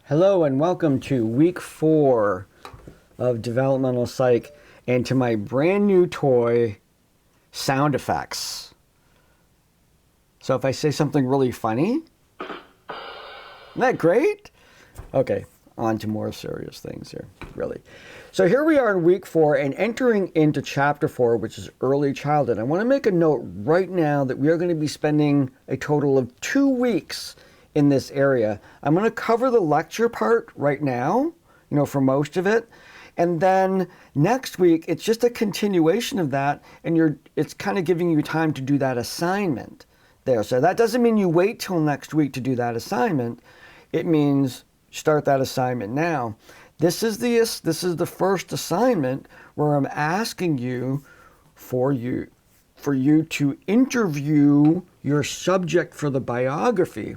Hello and welcome to week 4 of Developmental Psych and to my brand new toy, sound effects. So if I say something really funny, isn't that great? Okay, on to more serious things here, really. So here we are in week 4 and entering into chapter 4, which is early childhood. I want to make a note right now that we are going to be spending a total of 2 weeks in this area. I'm going to cover the lecture part right now, for most of it. And then next week, it's just a continuation of that, and it's kind of giving you time to do that assignment there. So that doesn't mean you wait till next week to do that assignment. It means start that assignment now. This is the first assignment where I'm asking you for you to interview your subject for the biography.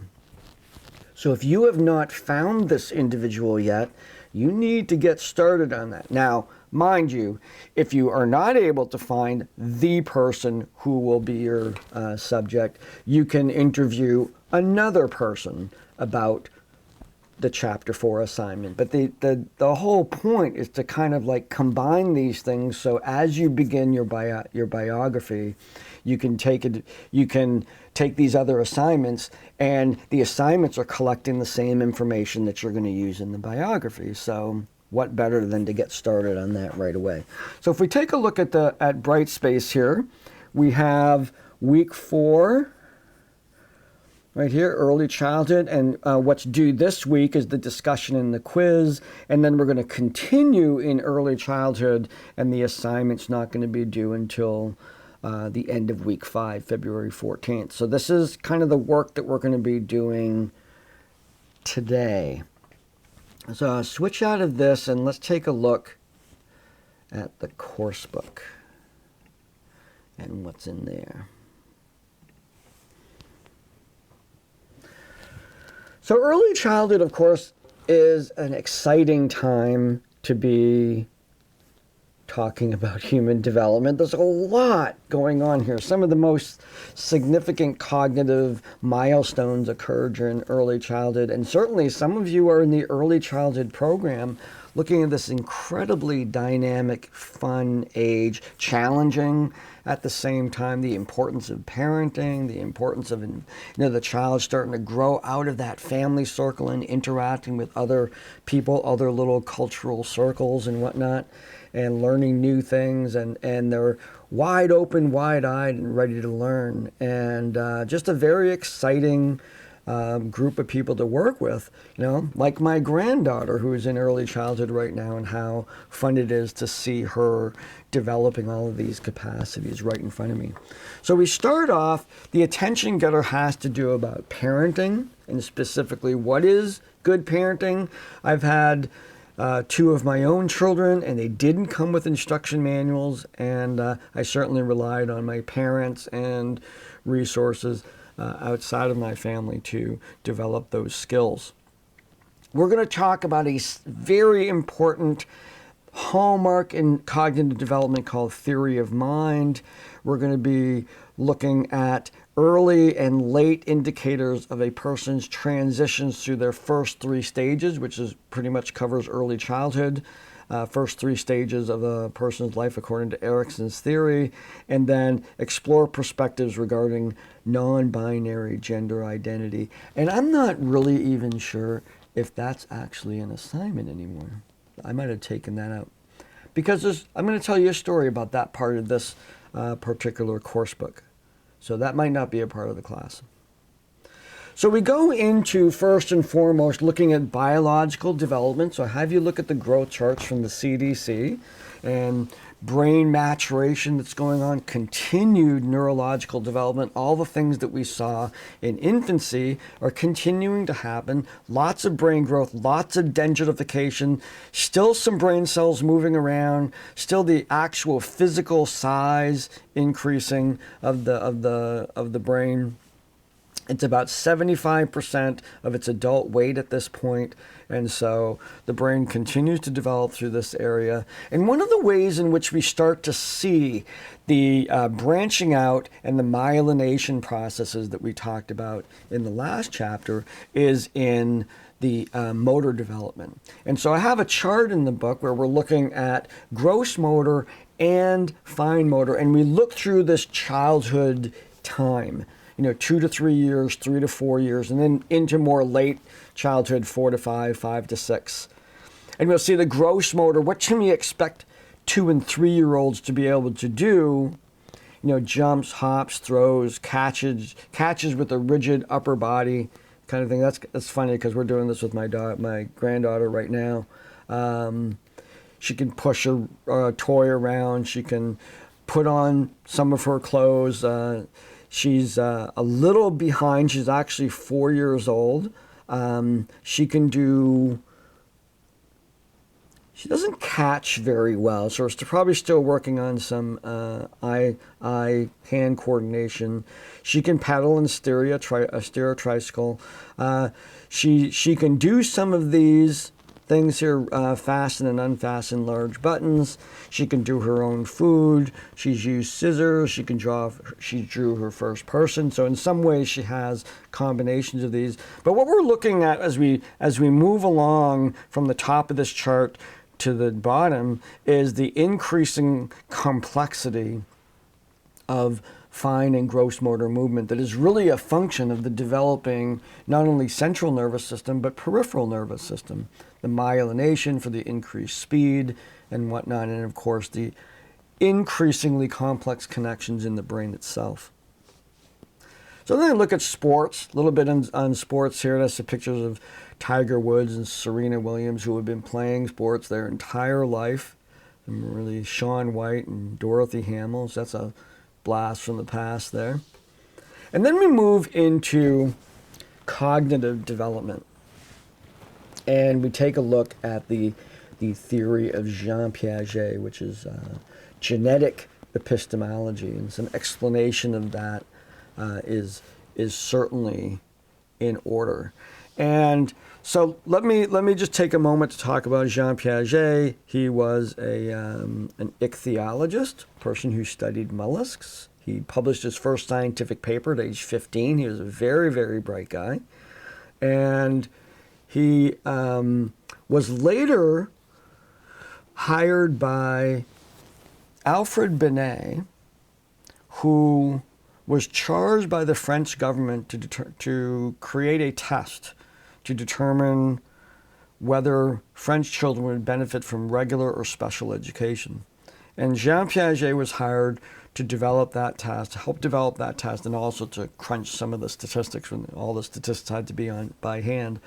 So if you have not found this individual yet, you need to get started on that. Now, mind you, if you are not able to find the person who will be your subject, you can interview another person about the chapter 4 assignment. But the whole point is to kind of like combine these things, so as you begin your biography, you can take these other assignments, and the assignments are collecting the same information that you're going to use in the biography. So what better than to get started on that right away? So if we take a look at Brightspace here, we have week 4 right here, early childhood, and what's due this week is the discussion and the quiz, and then we're going to continue in early childhood, and the assignment's not going to be due until the end of week 5, February 14th. So this is kind of the work that we're going to be doing today. So I'll switch out of this and let's take a look at the course book and what's in there. So early childhood, of course, is an exciting time to be talking about human development. There's a lot going on here. Some of the most significant cognitive milestones occur during early childhood, and certainly some of you are in the early childhood program looking at this incredibly dynamic, fun age, challenging at the same time, the importance of parenting, the importance of the child starting to grow out of that family circle and interacting with other people, other little cultural circles and whatnot, and learning new things, and they're wide open, wide-eyed, and ready to learn. And just a very exciting group of people to work with, like my granddaughter who is in early childhood right now, and how fun it is to see her developing all of these capacities right in front of me. So we start off, the attention getter has to do about parenting, and specifically what is good parenting. I've had 2 of my own children, and they didn't come with instruction manuals, and I certainly relied on my parents and resources outside of my family to develop those skills. We're going to talk about a very important hallmark in cognitive development called theory of mind. We're going to be looking at early and late indicators of a person's transitions through their first 3 stages, which is pretty much covers early childhood. First 3 stages of a person's life according to Erickson's theory, and then explore perspectives regarding non-binary gender identity. And I'm not really even sure if that's actually an assignment anymore. I might have taken that out. Because I'm going to tell you a story about that part of this particular course book. So that might not be a part of the class. So we go into, first and foremost, looking at biological development. So I have you look at the growth charts from the CDC, and brain maturation that's going on, continued neurological development, all the things that we saw in infancy are continuing to happen. Lots of brain growth, lots of dendrification, still some brain cells moving around, still the actual physical size increasing of the brain. It's about 75% of its adult weight at this point, and so the brain continues to develop through this area. And one of the ways in which we start to see the branching out and the myelination processes that we talked about in the last chapter is in the motor development. And so I have a chart in the book where we're looking at gross motor and fine motor, and we look through this childhood time. 2 to 3 years, 3 to 4 years, and then into more late childhood, 4 to 5, 5 to 6. And we'll see the gross motor. What can we expect 2 and 3-year-olds to be able to do? Jumps, hops, throws, catches with a rigid upper body kind of thing. That's funny because we're doing this with my granddaughter right now. She can push a toy around. She can put on some of her clothes. She's a little behind. She's actually 4 years old. She doesn't catch very well, so we're probably still working on some eye-hand coordination. She can pedal and steer a tricycle. She can do some of these things here, fasten and unfasten large buttons. She can do her own food. She's used scissors. She drew her first person. So in some ways she has combinations of these. But what we're looking at as we move along from the top of this chart to the bottom is the increasing complexity of fine and gross motor movement that is really a function of the developing not only central nervous system but peripheral nervous system, the myelination for the increased speed and whatnot, and of course the increasingly complex connections in the brain itself. So then I look at sports, a little bit on sports here. That's the pictures of Tiger Woods and Serena Williams, who have been playing sports their entire life. And really Shaun White and Dorothy Hamill. So that's a blast from the past there. And then we move into cognitive development. And we take a look at the theory of Jean Piaget, which is genetic epistemology, and some explanation of that is certainly in order. And so let me just take a moment to talk about Jean Piaget. He was an ichthyologist, person who studied mollusks. He published his first scientific paper at age 15. He was a very, very bright guy. And he was later hired by Alfred Binet, who was charged by the French government to create a test to determine whether French children would benefit from regular or special education. And Jean Piaget was hired to develop that test, to help develop that test, and also to crunch some of the statistics when all the statistics had to be on by hand.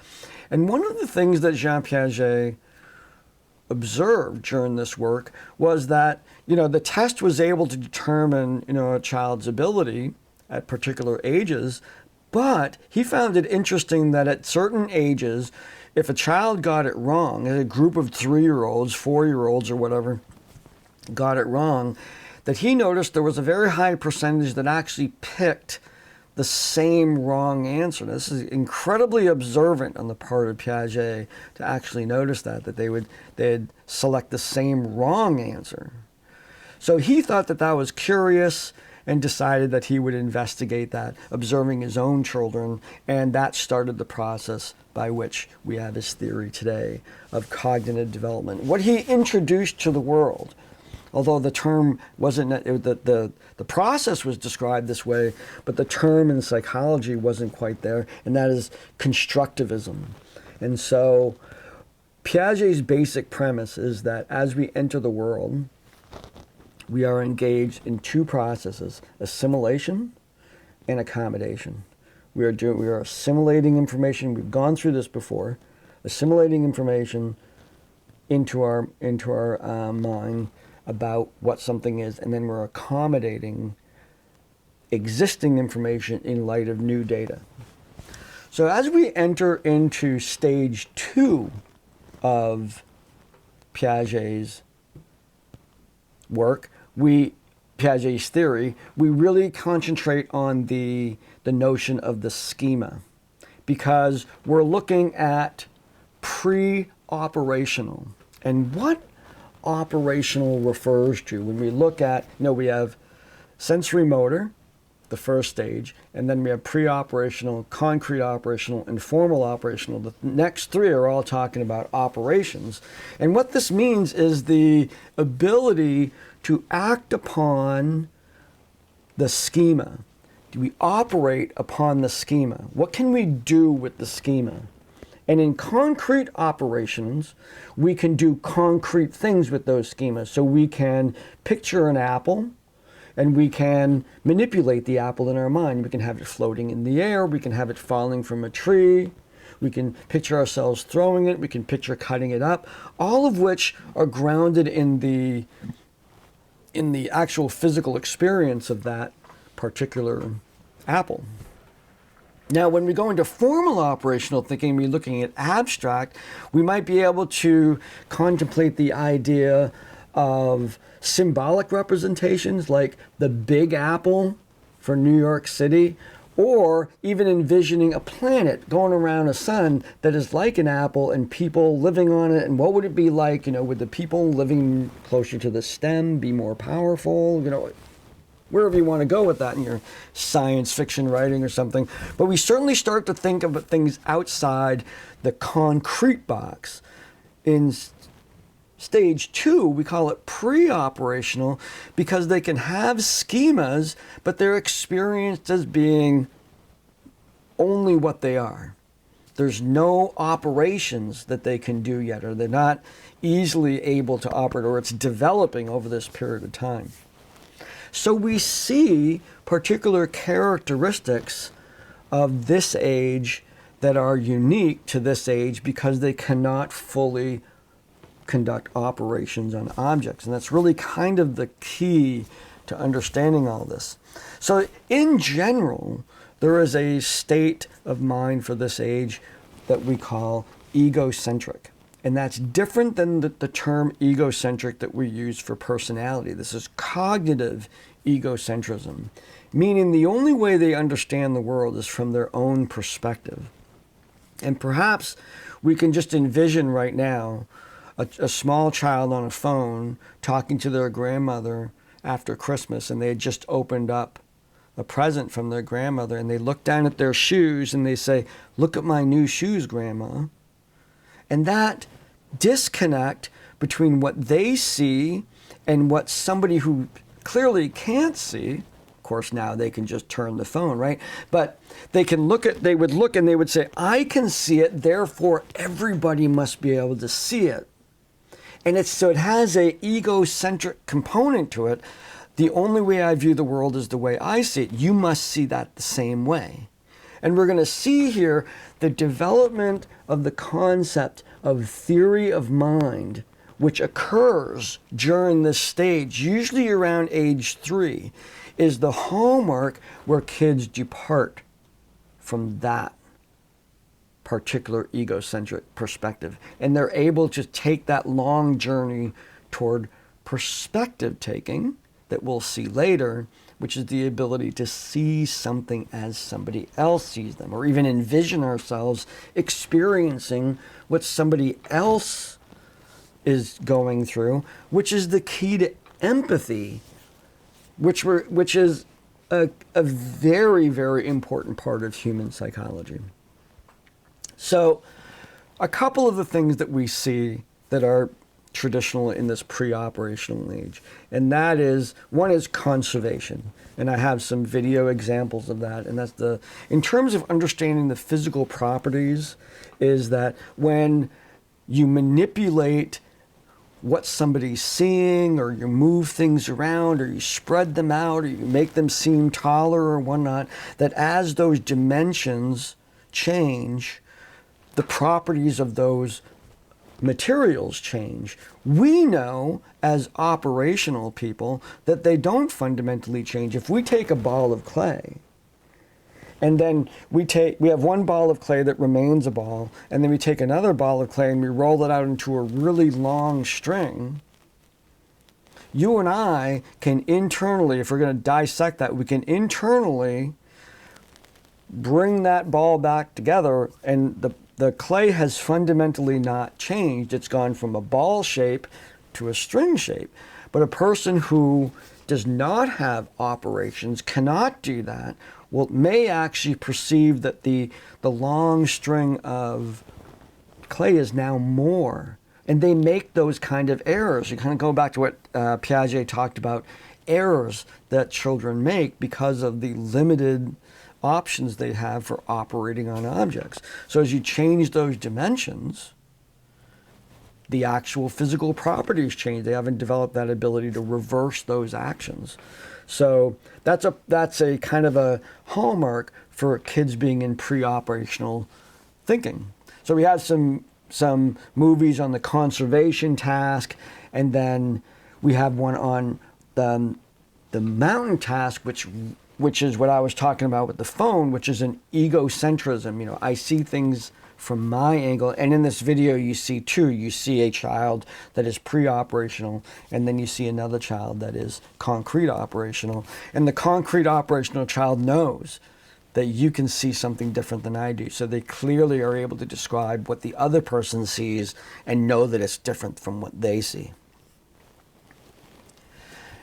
And one of the things that Jean Piaget observed during this work was that, the test was able to determine, a child's ability at particular ages, but he found it interesting that at certain ages, if a child got it wrong, a group of 3-year-olds, 4-year-olds or whatever, got it wrong, that he noticed there was a very high percentage that actually picked the same wrong answer. This is incredibly observant on the part of Piaget to actually notice that they'd select the same wrong answer. So he thought that was curious and decided that he would investigate that, observing his own children, and that started the process by which we have his theory today of cognitive development. What he introduced to the world, although the term wasn't, the process was described this way, but the term in psychology wasn't quite there, and that is constructivism. And so Piaget's basic premise is that as we enter the world, we are engaged in two processes: assimilation and accommodation. We are assimilating information. We've gone through this before, assimilating information into our mind about what something is, and then we're accommodating existing information in light of new data. So as we enter into stage 2 of Piaget's work, Piaget's theory, we really concentrate on the notion of the schema, because we're looking at pre-operational. And what operational refers to when we look at, we have sensory motor, the first stage, and then we have pre-operational, concrete operational, and formal operational. The next three are all talking about operations. And what this means is the ability to act upon the schema. Do we operate upon the schema? What can we do with the schema? And in concrete operations, we can do concrete things with those schemas. So we can picture an apple, and we can manipulate the apple in our mind. We can have it floating in the air. We can have it falling from a tree. We can picture ourselves throwing it. We can picture cutting it up, all of which are grounded in the actual physical experience of that particular apple. Now, when we go into formal operational thinking, we're looking at abstract, we might be able to contemplate the idea of symbolic representations like the Big Apple for New York City, or even envisioning a planet going around a sun that is like an apple and people living on it. And what would it be like, would the people living closer to the stem be more powerful? Wherever you want to go with that in your science fiction writing or something. But we certainly start to think of things outside the concrete box. In stage 2, we call it pre-operational, because they can have schemas, but they're experienced as being only what they are. There's no operations that they can do yet, or they're not easily able to operate, or it's developing over this period of time. So we see particular characteristics of this age that are unique to this age because they cannot fully conduct operations on objects. And that's really kind of the key to understanding all this. So in general, there is a state of mind for this age that we call egocentric. And that's different than the term egocentric that we use for personality. This is cognitive egocentrism, meaning the only way they understand the world is from their own perspective. And perhaps we can just envision right now a small child on a phone talking to their grandmother after Christmas, and they had just opened up a present from their grandmother, and they look down at their shoes and they say, "Look at my new shoes, Grandma." And that disconnect between what they see and what somebody who clearly can't see, of course now they can just turn the phone, right? But they would look and they would say, "I can see it, therefore everybody must be able to see it." And so it has a egocentric component to it. The only way I view the world is the way I see it. You must see that the same way. And we're going to see here the development of the concept of theory of mind, which occurs during this stage, usually around age 3, is the hallmark where kids depart from that particular egocentric perspective. And they're able to take that long journey toward perspective taking that we'll see later, which is the ability to see something as somebody else sees them, or even envision ourselves experiencing what somebody else is going through, which is the key to empathy, which is a very, very important part of human psychology. So a couple of the things that we see that are traditional in this pre-operational age, and that is, one is conservation, and I have some video examples of that. And that's in terms of understanding the physical properties, is that when you manipulate what somebody's seeing, or you move things around, or you spread them out, or you make them seem taller or whatnot, that as those dimensions change, the properties of those materials change. We know as operational people that they don't fundamentally change. If we take a ball of clay, and then we have one ball of clay that remains a ball, and then we take another ball of clay and we roll it out into a really long string, you and I can internally, if we're going to dissect that, we can internally bring that ball back together, and the clay has fundamentally not changed. It's gone from a ball shape to a string shape. But a person who does not have operations, cannot do that, may actually perceive that the long string of clay is now more. And they make those kind of errors. You kind of go back to what Piaget talked about, errors that children make because of the limited options they have for operating on objects. So as you change those dimensions, the actual physical properties change. They haven't developed that ability to reverse those actions. So that's a kind of a hallmark for kids being in pre-operational thinking. So we have some movies on the conservation task, and then we have one on the mountain task, which is what I was talking about with the phone, which is an egocentrism. You know, I see things from my angle, and in this video you see two. You see a child that is pre-operational, and then you see another child that is concrete operational. And the concrete operational child knows that you can see something different than I do. So they clearly are able to describe what the other person sees and know that it's different from what they see.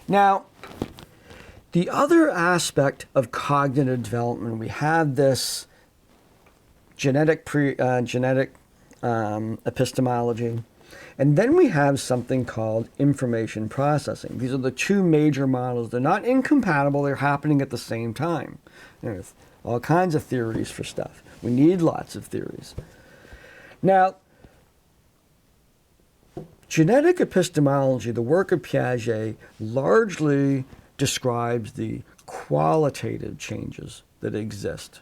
Now, the other aspect of cognitive development, we have this genetic epistemology, and then we have something called information processing. These are the two major models. They're not incompatible, they're happening at the same time. There's all kinds of theories for stuff. We need lots of theories. Now, genetic epistemology, the work of Piaget, largely describes the qualitative changes that exist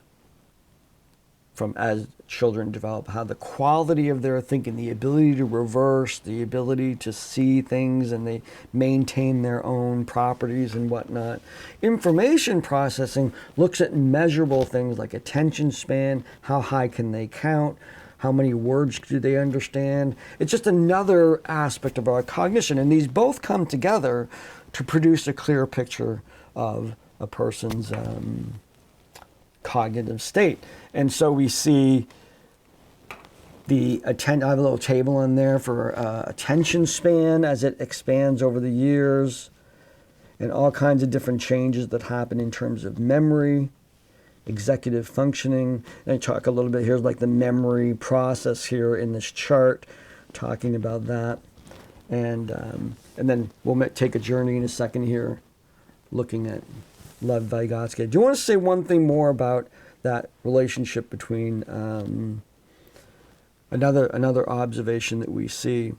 from as children develop, how the quality of their thinking, the ability to reverse, the ability to see things, and they maintain their own properties and whatnot. Information processing looks at measurable things like attention span, how high can they count, how many words do they understand. It's just another aspect of our cognition, and these both come together to produce a clear picture of a person's cognitive state. And so we see I have a little table in there for attention span as it expands over the years, and all kinds of different changes that happen in terms of memory, executive functioning. And I talk a little bit, here's like the memory process here in this chart, talking about that. And then we'll take a journey in a second here, looking at Lev Vygotsky. Do you want to say one thing more about that relationship between another observation that we see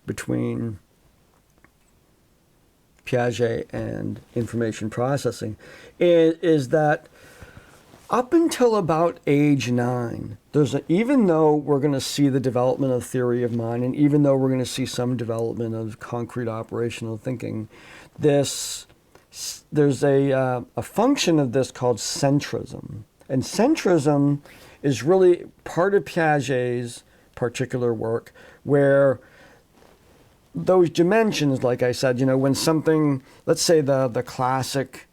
between Piaget and information processing is that up until about age 9, even though we're going to see the development of theory of mind, and even though we're going to see some development of concrete operational thinking, there's a function of this called centrism. And centrism is really part of Piaget's particular work, where those dimensions, like I said, when something, let's say the classic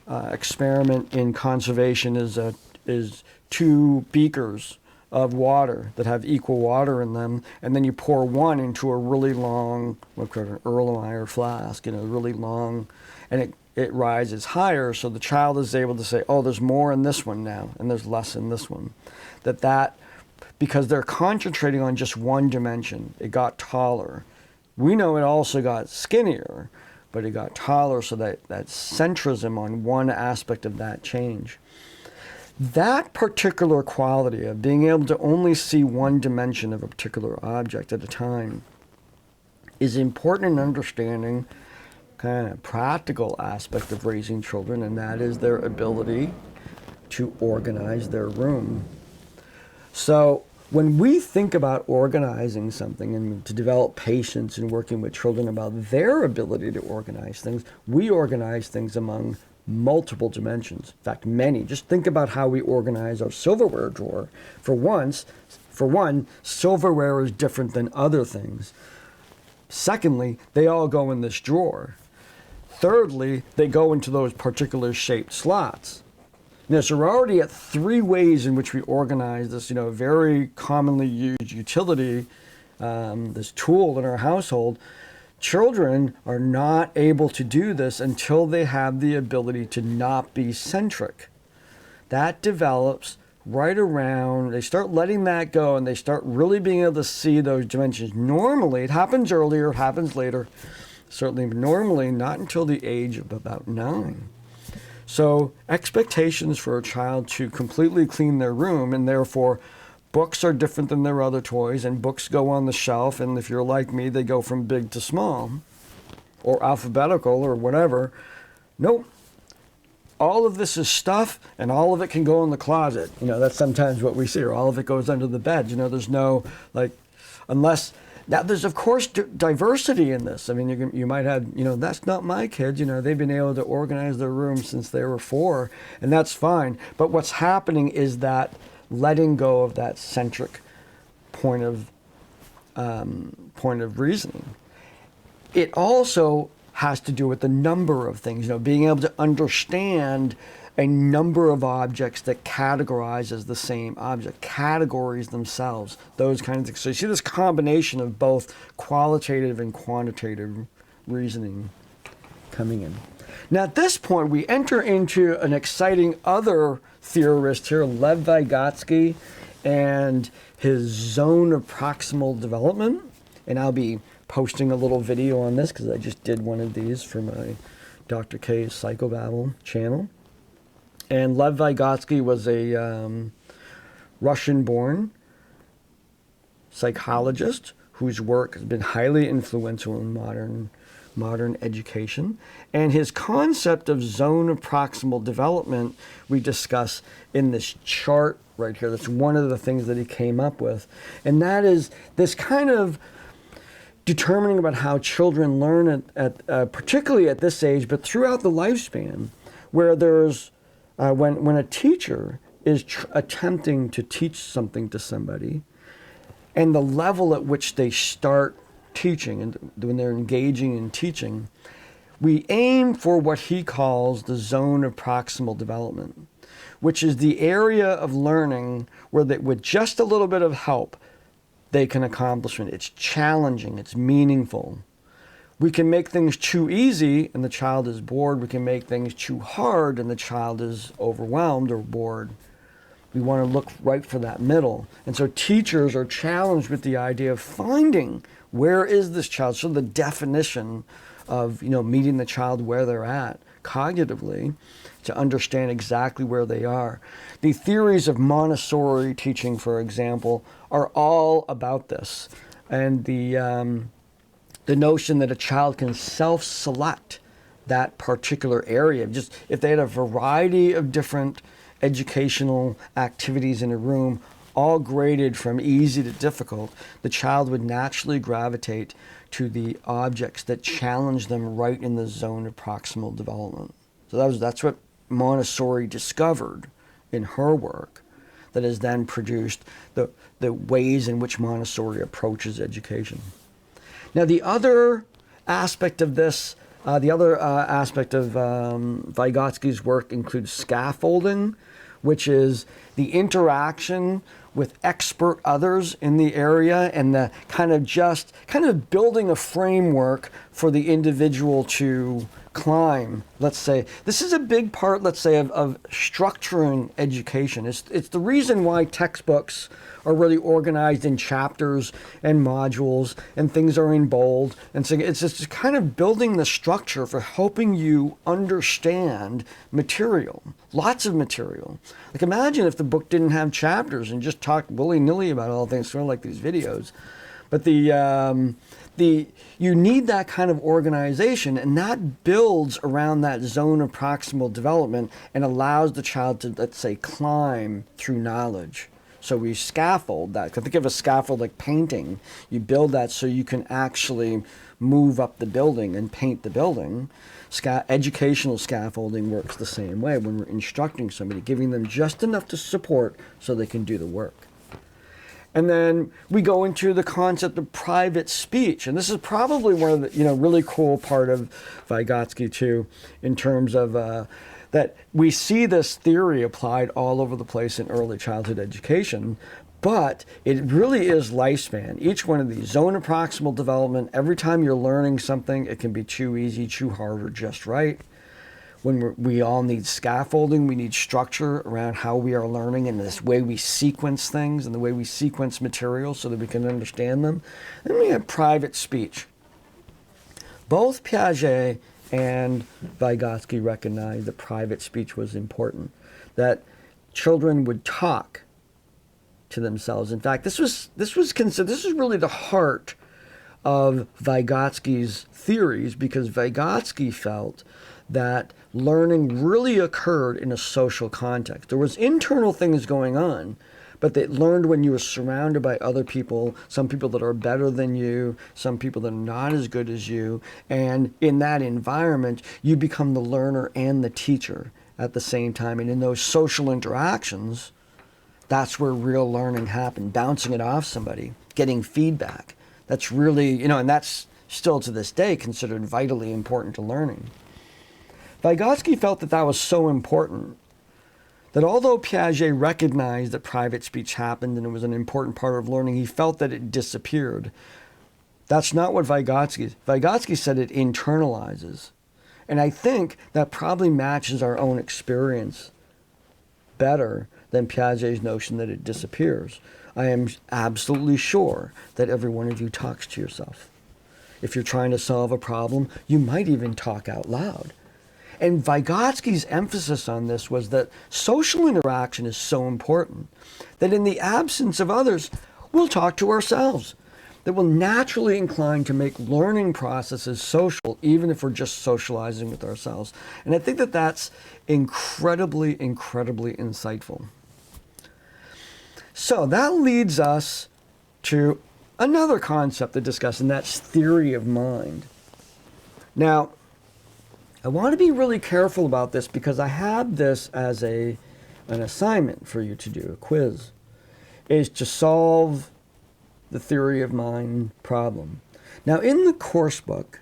experiment in conservation is two beakers of water that have equal water in them, and then you pour one into a really long, what's called an Erlenmeyer flask, really long, and it rises higher, so the child is able to say, oh, there's more in this one now, and there's less in this one. Because they're concentrating on just one dimension, it got taller. We know it also got skinnier, but it got taller, so that centrism on one aspect of that change. That particular quality of being able to only see one dimension of a particular object at a time is important in understanding kind of practical aspect of raising children, and that is their ability to organize their room. So when we think about organizing something and to develop patience in working with children about their ability to organize things, we organize things among multiple dimensions. In fact, many. Just think about how we organize our silverware drawer. For one, silverware is different than other things. Secondly, they all go in this drawer. thirdly, they go into those particular shaped slots. Now, so we're already at 3 ways in which we organize this, very commonly used utility, this tool in our household. Children are not able to do this until they have the ability to not be centric. That develops right around, they start letting that go and they start really being able to see those dimensions. Normally, it happens earlier, it happens later, certainly normally not until the age of about 9. So expectations for a child to completely clean their room, and therefore books are different than their other toys, and books go on the shelf, and if you're like me, they go from big to small, or alphabetical, or whatever. Nope. All of this is stuff, and all of it can go in the closet. That's sometimes what we see, or all of it goes under the bed. There's no, unless, now there's of course diversity in this. I mean, you might have, that's not my kids, they've been able to organize their room since they were 4, and that's fine. But what's happening is that letting go of that centric point of reasoning. It also has to do with the number of things, being able to understand a number of objects that categorize as the same object, categories themselves, those kinds of things. So you see this combination of both qualitative and quantitative reasoning coming in. Now at this point, we enter into an exciting other theorist here, Lev Vygotsky, and his zone of proximal development. And I'll be posting a little video on this because I just did one of these for my Dr. K's Psychobabble channel. And Lev Vygotsky was a Russian-born psychologist whose work has been highly influential in modern education. And his concept of zone of proximal development we discuss in this chart right here. That's one of the things that he came up with. And that is this kind of determining about how children learn particularly at this age, but throughout the lifespan, where there's, when a teacher is attempting to teach something to somebody, and the level at which they start teaching, and when they're engaging in teaching, we aim for what he calls the zone of proximal development, which is the area of learning where with just a little bit of help, they can accomplish it. It's challenging, it's meaningful. We can make things too easy and the child is bored. We can make things too hard and the child is overwhelmed or bored. We want to look right for that middle. And so teachers are challenged with the idea of finding where is this child. So the definition of meeting the child where they're at cognitively to understand exactly where they are. The theories of Montessori teaching, for example, are all about this. And the notion that a child can self-select that particular area. Just if they had a variety of different educational activities in a room, all graded from easy to difficult, the child would naturally gravitate to the objects that challenge them right in the zone of proximal development. So that's what Montessori discovered in her work, that has then produced the ways in which Montessori approaches education. Now the other aspect of this, Vygotsky's work includes scaffolding, which is the interaction with expert others in the area and the kind of building a framework for the individual to climb. Let's say this is a big part, let's say, of structuring education. It's the reason why textbooks are really organized in chapters and modules and things are in bold. And so it's just kind of building the structure for helping you understand material, lots of material. Like imagine if the book didn't have chapters and just talked willy-nilly about all things, sort of like these videos. But you need that kind of organization, and that builds around that zone of proximal development and allows the child to, let's say, climb through knowledge. So we scaffold that. Think of a scaffold like painting. You build that so you can actually move up the building and paint the building. Educational scaffolding works the same way when we're instructing somebody, giving them just enough to support so they can do the work. And then we go into the concept of private speech. And this is probably one of the really cool part of Vygotsky too, in terms of that we see this theory applied all over the place in early childhood education, but it really is lifespan. Each one of these, zone of proximal development, every time you're learning something, it can be too easy, too hard, or just right. When we all need scaffolding, we need structure around how we are learning and this way we sequence things and the way we sequence materials so that we can understand them. Then we have private speech. Both Piaget and Vygotsky recognized that private speech was important, that children would talk to themselves. In fact, this is really the heart of Vygotsky's theories, because Vygotsky felt that learning really occurred in a social context. There was internal things going on, but they learned when you were surrounded by other people, some people that are better than you, some people that are not as good as you, and in that environment, you become the learner and the teacher at the same time. And in those social interactions, that's where real learning happened, bouncing it off somebody, getting feedback. That's really, and that's still to this day considered vitally important to learning. Vygotsky felt that that was so important that although Piaget recognized that private speech happened and it was an important part of learning, he felt that it disappeared. That's not what Vygotsky said it internalizes. And I think that probably matches our own experience better than Piaget's notion that it disappears. I am absolutely sure that every one of you talks to yourself. If you're trying to solve a problem, you might even talk out loud. And Vygotsky's emphasis on this was that social interaction is so important that in the absence of others, we'll talk to ourselves. That we're naturally inclined to make learning processes social, even if we're just socializing with ourselves. And I think that that's incredibly, incredibly insightful. So that leads us to another concept to discuss, and that's theory of mind. Now, I want to be really careful about this because I have this as an assignment for you to do, a quiz, is to solve the theory of mind problem. Now, in the course book,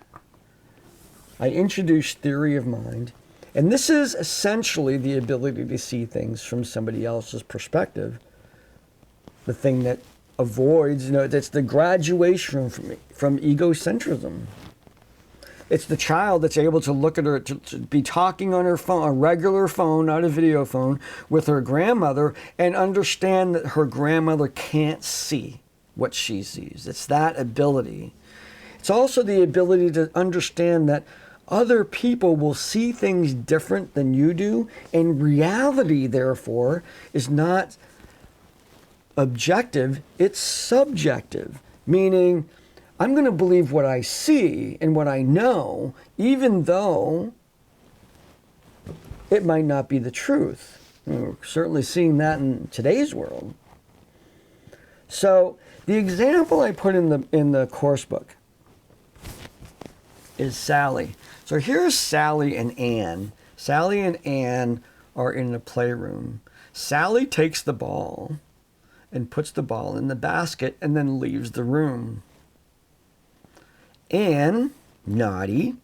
I introduced theory of mind, and this is essentially the ability to see things from somebody else's perspective. The thing that avoids, that's the graduation from egocentrism. It's the child that's able to look at her, to be talking on her phone, a regular phone, not a video phone, with her grandmother and understand that her grandmother can't see what she sees. It's that ability. It's also the ability to understand that other people will see things different than you do, and reality, therefore, is not objective, it's subjective, meaning I'm going to believe what I see and what I know, even though it might not be the truth. We're certainly seeing that in today's world. So the example I put in the course book is Sally. So here's Sally and Anne. Sally and Anne are in the playroom. Sally takes the ball and puts the ball in the basket and then leaves the room. Anne, naughty,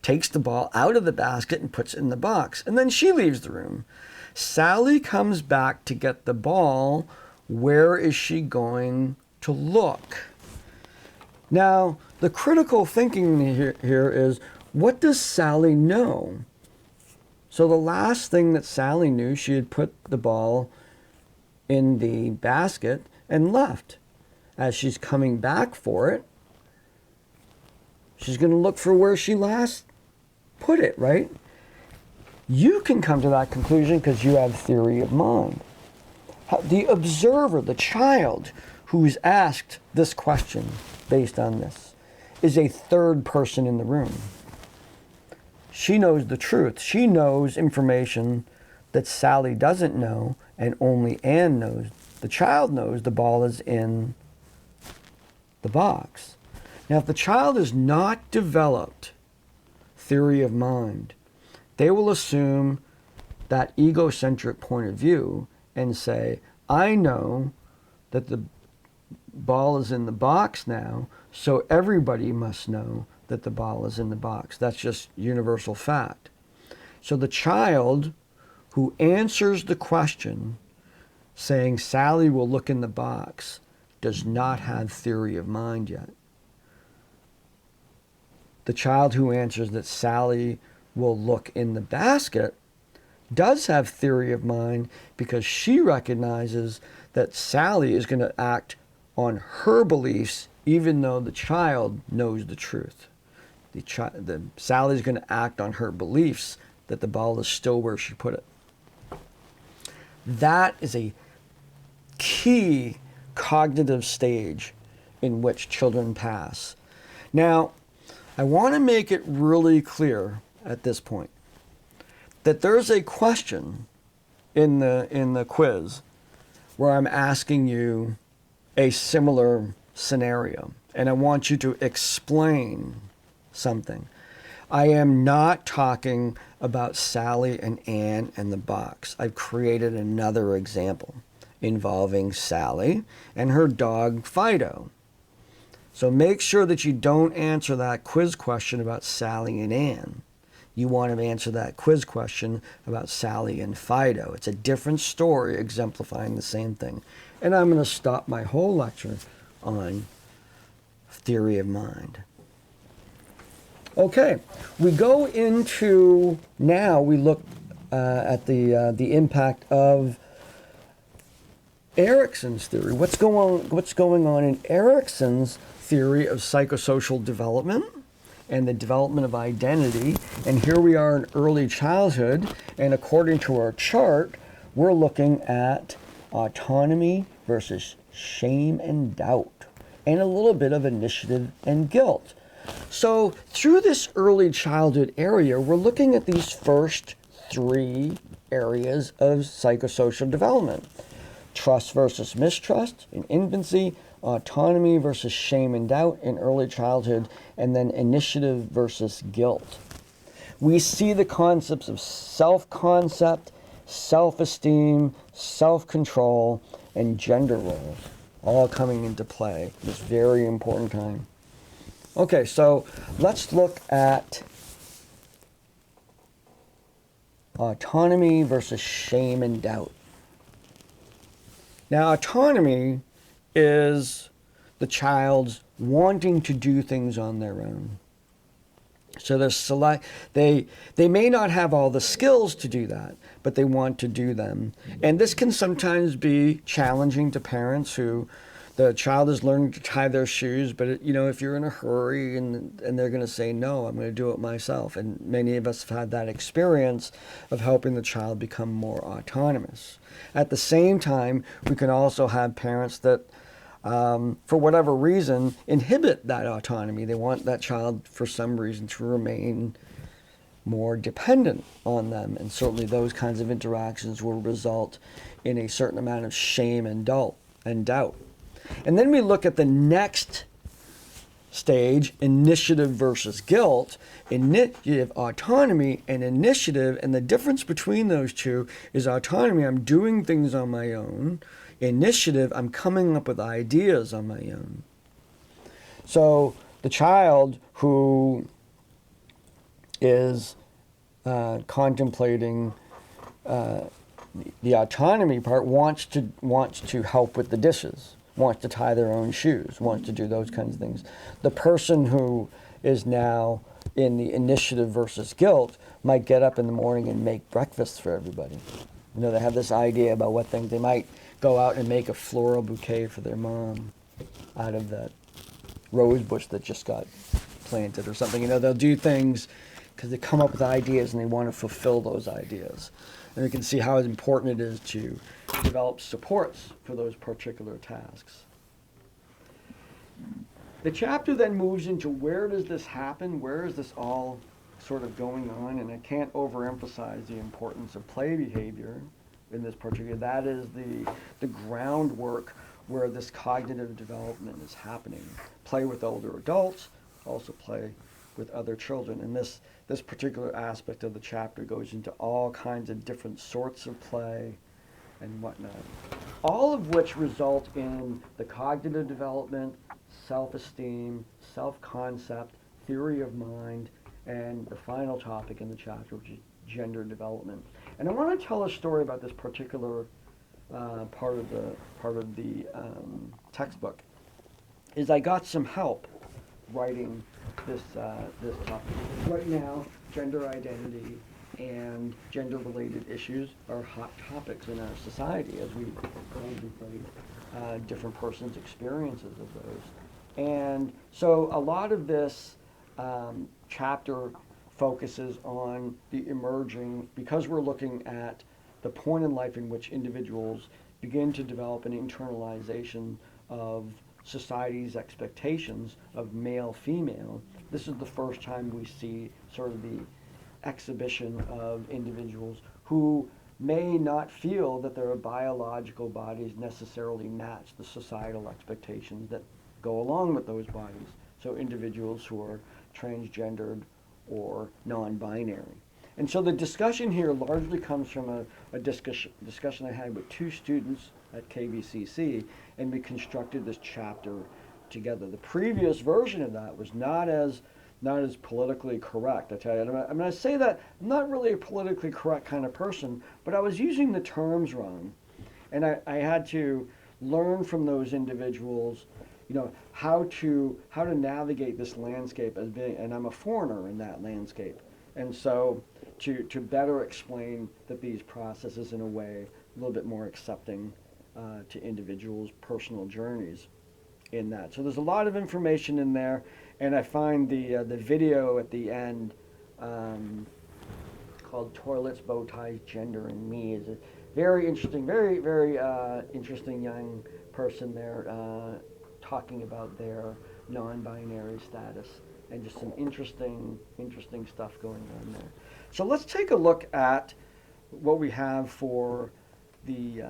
takes the ball out of the basket and puts it in the box, and then she leaves the room. Sally comes back to get the ball. Where is she going to look? Now, the critical thinking here is, what does Sally know? So the last thing that Sally knew, she had put the ball in the basket and left. As she's coming back for it, she's going to look for where she last put it, right? You can come to that conclusion because you have theory of mind. The observer, the child who's asked this question based on this, is a third person in the room. She knows the truth. She knows information that Sally doesn't know, and only Anne knows. The child knows the ball is in the box. Now, if the child has not developed theory of mind, they will assume that egocentric point of view and say, I know that the ball is in the box now, so everybody must know that the ball is in the box. That's just universal fact. So the child who answers the question saying Sally will look in the box does not have theory of mind yet. The child who answers that Sally will look in the basket does have theory of mind because she recognizes that Sally is going to act on her beliefs even though the child knows the truth. Sally's going to act on her beliefs that the ball is still where she put it. That is a key cognitive stage in which children pass. Now, I want to make it really clear at this point that there's a question in the quiz where I'm asking you a similar scenario, and I want you to explain something. I am not talking about Sally and Ann and the box. I've created another example involving Sally and her dog Fido. So make sure that you don't answer that quiz question about Sally and Ann. You want to answer that quiz question about Sally and Fido. It's a different story exemplifying the same thing. And I'm going to stop my whole lecture on theory of mind. Okay, we go into, now we look at the impact of Erikson's theory. What's going on in Erikson's theory of psychosocial development and the development of identity? And here we are in early childhood, and according to our chart, we're looking at autonomy versus shame and doubt, and a little bit of initiative and guilt. So through this early childhood area, we're looking at these first three areas of psychosocial development: trust versus mistrust in infancy, autonomy versus shame and doubt in early childhood, and then initiative versus guilt. We see the concepts of self-concept, self-esteem, self-control, and gender roles all coming into play at this very important time. Okay, so let's look at autonomy versus shame and doubt. Now, autonomy is the child's wanting to do things on their own. So they may not have all the skills to do that, but they want to do them. And this can sometimes be challenging to parents who the child is learning to tie their shoes, but if you're in a hurry and they're going to say, no, I'm going to do it myself. And many of us have had that experience of helping the child become more autonomous. At the same time, we can also have parents that, for whatever reason, inhibit that autonomy. They want that child, for some reason, to remain more dependent on them. And certainly those kinds of interactions will result in a certain amount of shame and doubt. And then we look at the next stage, initiative versus guilt. Initiative, autonomy, and initiative, and the difference between those two is autonomy, I'm doing things on my own. Initiative, I'm coming up with ideas on my own. So the child who is contemplating the autonomy part wants to help with the dishes, wants to tie their own shoes, wants to do those kinds of things. The person who is now in the initiative versus guilt might get up in the morning and make breakfast for everybody. They have this idea about what things they might go out and make a floral bouquet for their mom out of that rose bush that just got planted or something. They'll do things because they come up with ideas and they want to fulfill those ideas. And we can see how important it is to develop supports for those particular tasks. The chapter then moves into where does this happen? Where is this all sort of going on? And I can't overemphasize the importance of play behavior in this particular. That is the groundwork where this cognitive development is happening. Play with older adults, also play with other children. And this particular aspect of the chapter goes into all kinds of different sorts of play and whatnot. All of which result in the cognitive development, self-esteem, self-concept, theory of mind, and the final topic in the chapter, which is gender development. And I want to tell a story about this particular part of the textbook. Is I got some help writing this topic. Right now, gender identity and gender-related issues are hot topics in our society as we contemplate different persons' experiences of those. And so a lot of this chapter focuses on the emerging, because we're looking at the point in life in which individuals begin to develop an internalization of society's expectations of male-female. This is the first time we see sort of the exhibition of individuals who may not feel that their biological bodies necessarily match the societal expectations that go along with those bodies. So individuals who are transgendered or non-binary. And so the discussion here largely comes from a discussion I had with two students at KVCC, and we constructed this chapter together. The previous version of that was not as politically correct, I tell you. I'm going to say that I'm not really a politically correct kind of person, but I was using the terms wrong. And I had to learn from those individuals, how to navigate this landscape as being, and I'm a foreigner in that landscape. And so to better explain that these processes in a way a little bit more accepting to individuals' personal journeys in that. So there's a lot of information in there, and I find the video at the end called Toilets, Bow Ties, Gender, and Me is a very interesting, very, very interesting young person there talking about their non-binary status and just some interesting stuff going on there. So let's take a look at what we have for the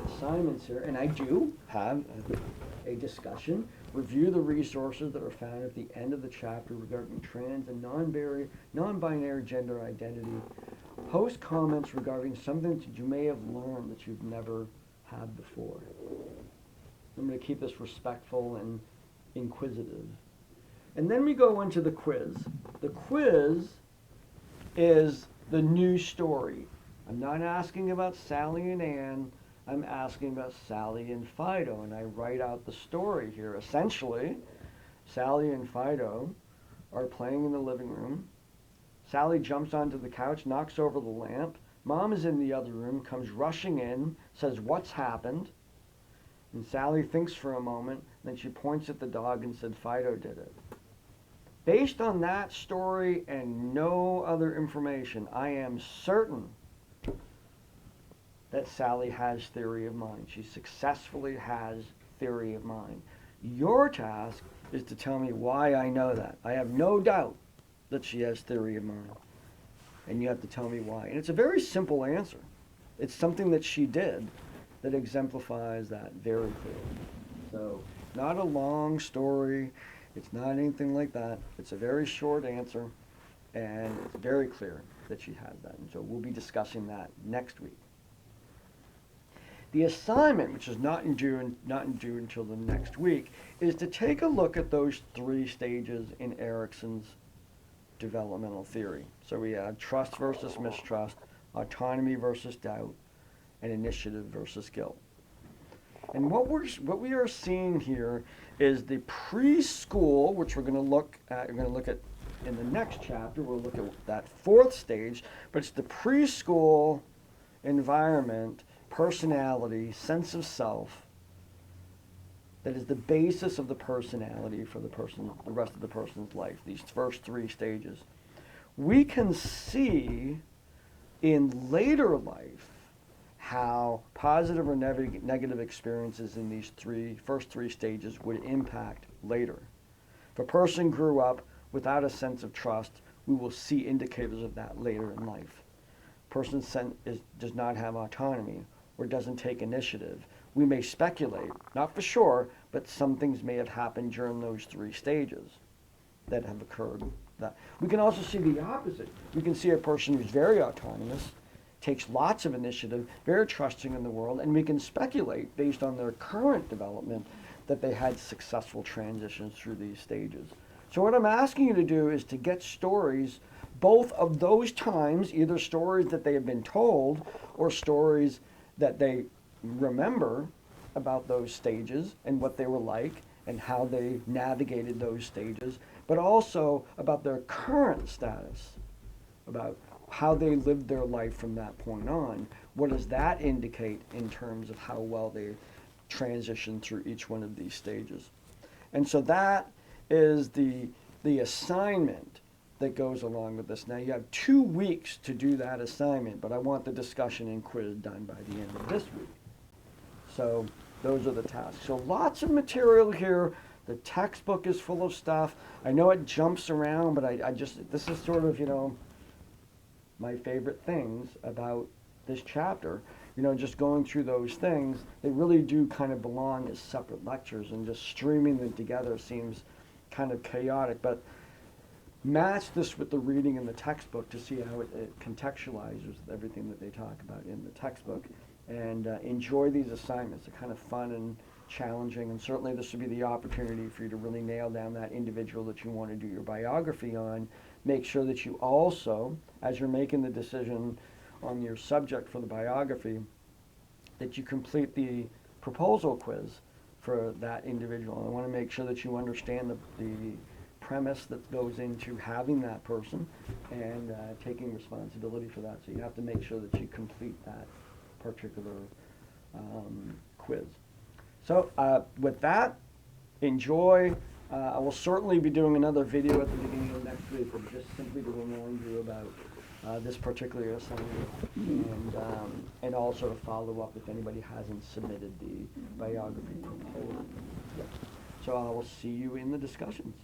assignments here, and I do have a discussion. Review the resources that are found at the end of the chapter regarding trans and non-binary gender identity. Post comments regarding something that you may have learned that you've never had before. I'm going to keep this respectful and inquisitive. And then we go into the quiz. The quiz is the new story. I'm not asking about Sally and Ann. I'm asking about Sally and Fido, and I write out the story here. Essentially, Sally and Fido are playing in the living room. Sally jumps onto the couch, knocks over the lamp. Mom is in the other room, comes rushing in, says, "What's happened?" And Sally thinks for a moment, then she points at the dog and said, "Fido did it." Based on that story and no other information, I am certain that Sally has theory of mind. She successfully has theory of mind. Your task is to tell me why I know that. I have no doubt that she has theory of mind. And you have to tell me why. And it's a very simple answer. It's something that she did that exemplifies that very clearly. So, not a long story. It's not anything like that. It's a very short answer. And it's very clear that she has that. And so we'll be discussing that next week. The assignment, which is not due until the next week, is to take a look at those three stages in Erikson's developmental theory. So we have trust versus mistrust, autonomy versus doubt, and initiative versus guilt. And what we are seeing here is the preschool, which we're going to look at. We're going to look at in the next chapter. We'll look at that fourth stage, but it's the preschool environment, personality, sense of self, that is the basis of the personality for the rest of the person's life, these first three stages. We can see in later life how positive or negative experiences in these first three stages would impact later. If a person grew up without a sense of trust, we will see indicators of that later in life. A person does not have autonomy or doesn't take initiative. We may speculate, not for sure, but some things may have happened during those three stages that have occurred that. We can also see the opposite. We can see a person who's very autonomous, takes lots of initiative, very trusting in the world, and we can speculate based on their current development that they had successful transitions through these stages. So what I'm asking you to do is to get stories both of those times, either stories that they have been told or stories that they remember about those stages and what they were like and how they navigated those stages, but also about their current status, about how they lived their life from that point on. What does that indicate in terms of how well they transition through each one of these stages? And so that is the assignment that goes along with this. Now you have 2 weeks to do that assignment, but I want the discussion and quiz done by the end of this week. So those are the tasks. So lots of material here. The textbook is full of stuff. I know it jumps around, but I just, this is sort of, my favorite things about this chapter. Just going through those things, they really do kind of belong as separate lectures, and just streaming them together seems kind of chaotic. But match this with the reading in the textbook to see how it contextualizes everything that they talk about in the textbook. And enjoy these assignments. They're kind of fun and challenging, and certainly this would be the opportunity for you to really nail down that individual that you want to do your biography on. Make sure that you also, as you're making the decision on your subject for the biography, that you complete the proposal quiz for that individual. And I want to make sure that you understand the premise that goes into having that person and taking responsibility for that. So you have to make sure that you complete that particular quiz. So with that, enjoy. I will certainly be doing another video at the beginning of next week, just simply to remind you about this particular assignment, and also to follow up if anybody hasn't submitted the biography proposal. So I will see you in the discussions.